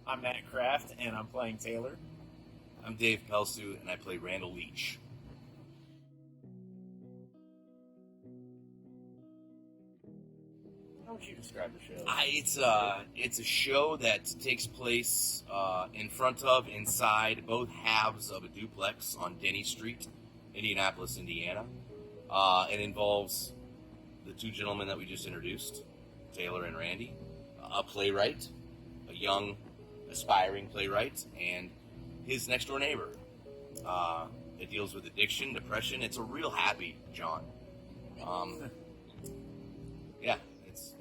I'm Matt Kraft, and I'm playing Taylor. I'm Dave Pelsue, and I play Randall Leach. How would you describe the show? It's a show that takes place in front of, inside, both halves of a duplex on Denny Street, Indianapolis, Indiana. It involves the two gentlemen that we just introduced, Taylor and Randy, a playwright, a young, aspiring playwright, and his next-door neighbor. It deals with addiction, depression. It's a real happy John. Yeah, it's...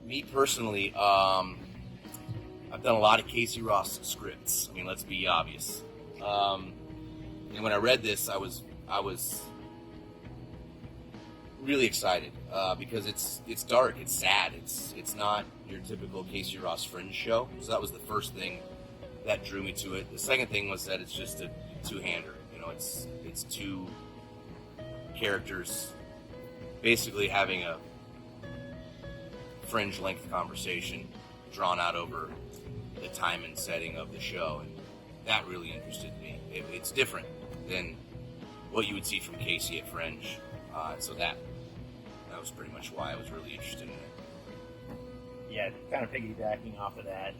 Me personally, I've done a lot of Casey Ross scripts. I mean, let's be obvious. And when I read this, I was really excited because it's dark, it's sad, it's not your typical Casey Ross Fringe show. So that was the first thing that drew me to it. The second thing was that it's just a two-hander. You know, it's two characters basically having a Fringe-length conversation drawn out over the time and setting of the show, and that really interested me. It's different than what you would see from Casey at Fringe, so that was pretty much why I was really interested in it. Yeah, kind of piggybacking off of that,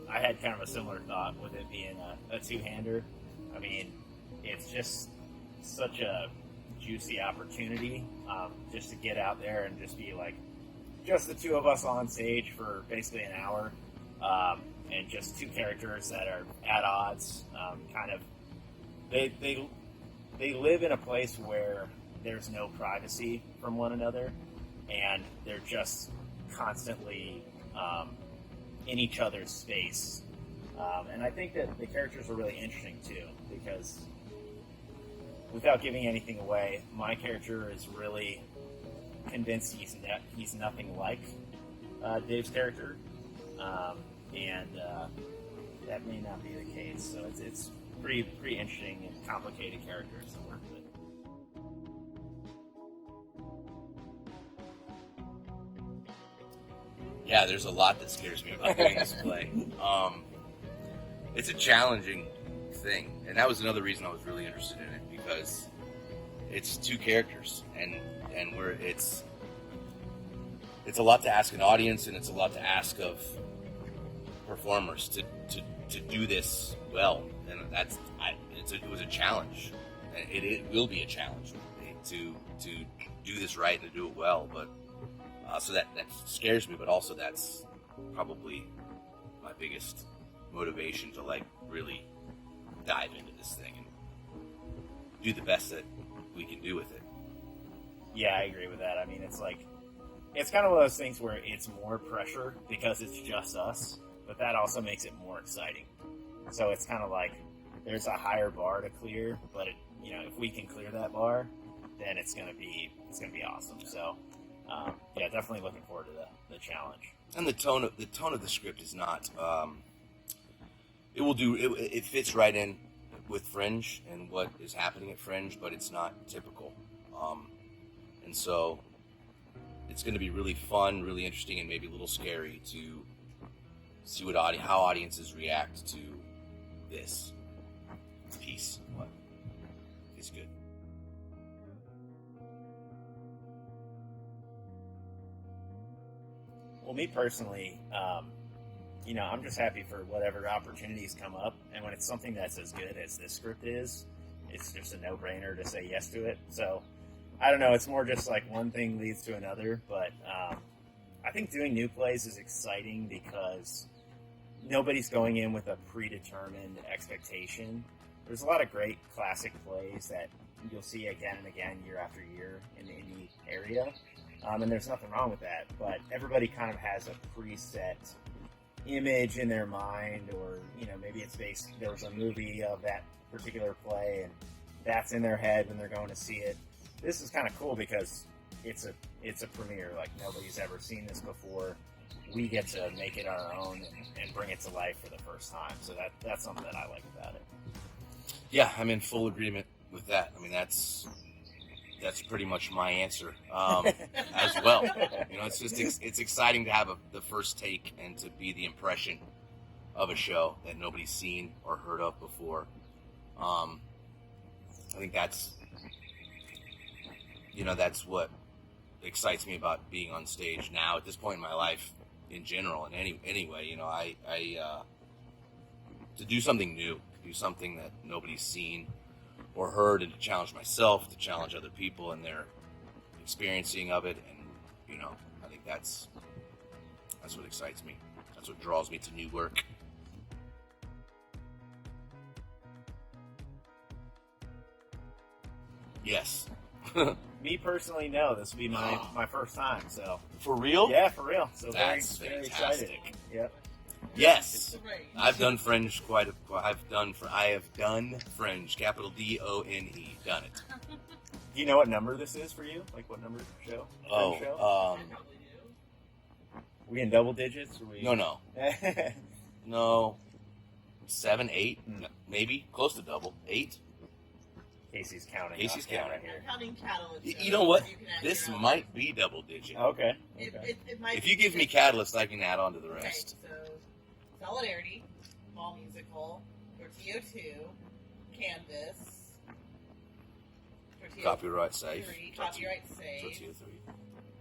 I had kind of a similar thought with it being a two-hander. I mean, it's just such a juicy opportunity just to get out there and just be like, just the two of us on stage for basically an hour, and just two characters that are at odds. Kind of, they live in a place where there's no privacy from one another, and they're just constantly in each other's space. And I think that the characters are really interesting too, because without giving anything away, my character is really convinced he's nothing like Dave's character, and that may not be the case. So it's pretty interesting and complicated characters to work with. Yeah, there's a lot that scares me about doing this play. It's a challenging thing, and that was another reason I was really interested in it, because it's two characters, and it's a lot to ask an audience, and it's a lot to ask of performers to do this well, and it was a challenge. It will be a challenge to do this right and to do it well, but so that scares me, but also that's probably my biggest motivation to like really dive into this thing and do the best that we can do with it. Yeah, I agree with that. I mean, it's kind of one of those things where it's more pressure because it's just us, but that also makes it more exciting. So it's kind of like there's a higher bar to clear, but if we can clear that bar, then it's gonna be awesome. So yeah, definitely looking forward to the challenge. And the tone of the script is not. It fits right in with Fringe and what is happening at Fringe, but it's not typical. And so it's going to be really fun, really interesting, and maybe a little scary to see how audiences react to this piece. What is good. Well, me personally, I'm just happy for whatever opportunities come up, and when it's something that's as good as this script is, it's just a no-brainer to say yes to it. So, I don't know, it's more just like one thing leads to another, but I think doing new plays is exciting because nobody's going in with a predetermined expectation. There's a lot of great classic plays that you'll see again and again, year after year in the indie area, and there's nothing wrong with that, but everybody kind of has a preset image in their mind, or maybe it's based, there was a movie of that particular play and that's in their head when they're going to see it. This is kind of cool because it's a premiere, like nobody's ever seen this before. We get to make it our own and bring it to life for the first time, so that's something that I like about it. Yeah, I'm in full agreement with that. I mean, that's that's pretty much my answer as well. You know, it's just it's exciting to have the first take and to be the impression of a show that nobody's seen or heard of before. I think that's what excites me about being on stage now at this point in my life in general. And anyway, you know, I to do something new, do something that nobody's seen or heard, and to challenge myself, to challenge other people and their experiencing of it. And, you know, I think that's what excites me. That's what draws me to new work. Yes. Me personally, no. This will be my first time. So For real? yeah, for real. So That's very excited. fantastic. Yep. Yes. I've done Fringe I have done Fringe, capital DONE, done it. Do you know what number this is for you? Like what number show? Fringe show? We in double digits? Or we... No. No. 7, 8, maybe close to double. 8. Casey's counting. Casey's off camera counting. here. Counting Catalyst. You know what? You can add This your own. might be double digit. Okay. It might If be you give me just- Catalyst, I can add on to the Okay, rest. so Solidarity, Mall Musical, Tortillo 2, Canvas, Tortillo Copyright safe. 3, Copyright Safe. Tortilla 3.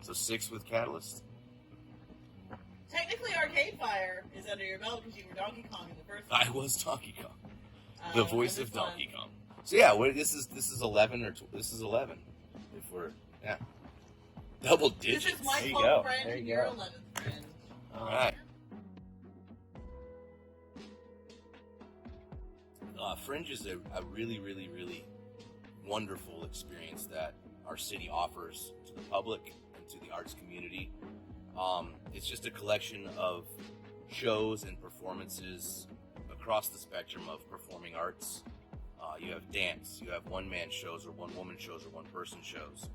So 6 with Catalyst. Technically, Arcade Fire is under your belt because you were Donkey Kong in the first one. I was Donkey Kong, the voice and of this one- Donkey Kong. So yeah, this is 11 or this is 11. If we're double This digits. is my There you 12th go. friend There and you your go. 11th friend. All right. Fringe is a really, really, really wonderful experience that our city offers to the public and to the arts community. It's just a collection of shows and performances across the spectrum of performing arts. You have dance, you have one-man shows or one-woman shows or one-person shows.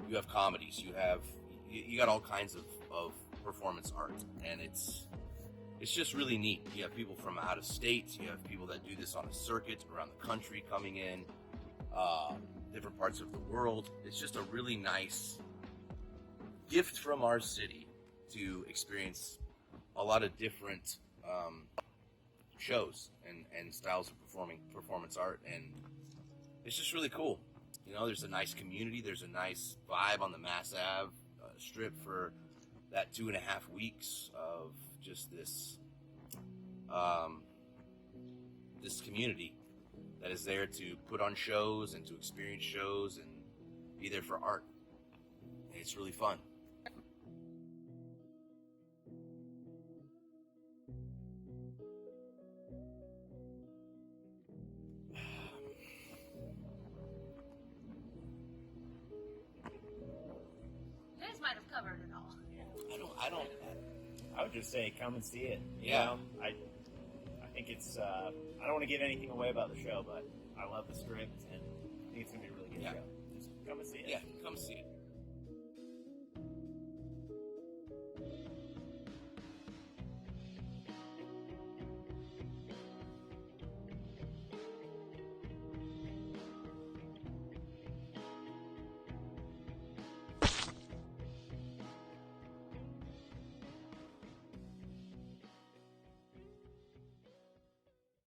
You have comedies, you got all kinds of performance art, and it's just really neat. You have people from out of state, you have people that do this on a circuit around the country coming in, different parts of the world. It's just a really nice gift from our city to experience a lot of different shows and styles of performance art, and it's just really cool. You know, there's a nice community, there's a nice vibe on the Mass Ave strip for that 2.5 weeks of just this this community that is there to put on shows and to experience shows and be there for art. And it's really fun. You guys might have covered it all. I would just say come and see it. You Yeah. know, I think it's. I don't want to give anything away about the show, but I love the script and I think it's gonna be a really good Yeah. show. Just come and see it. Yeah, come see it.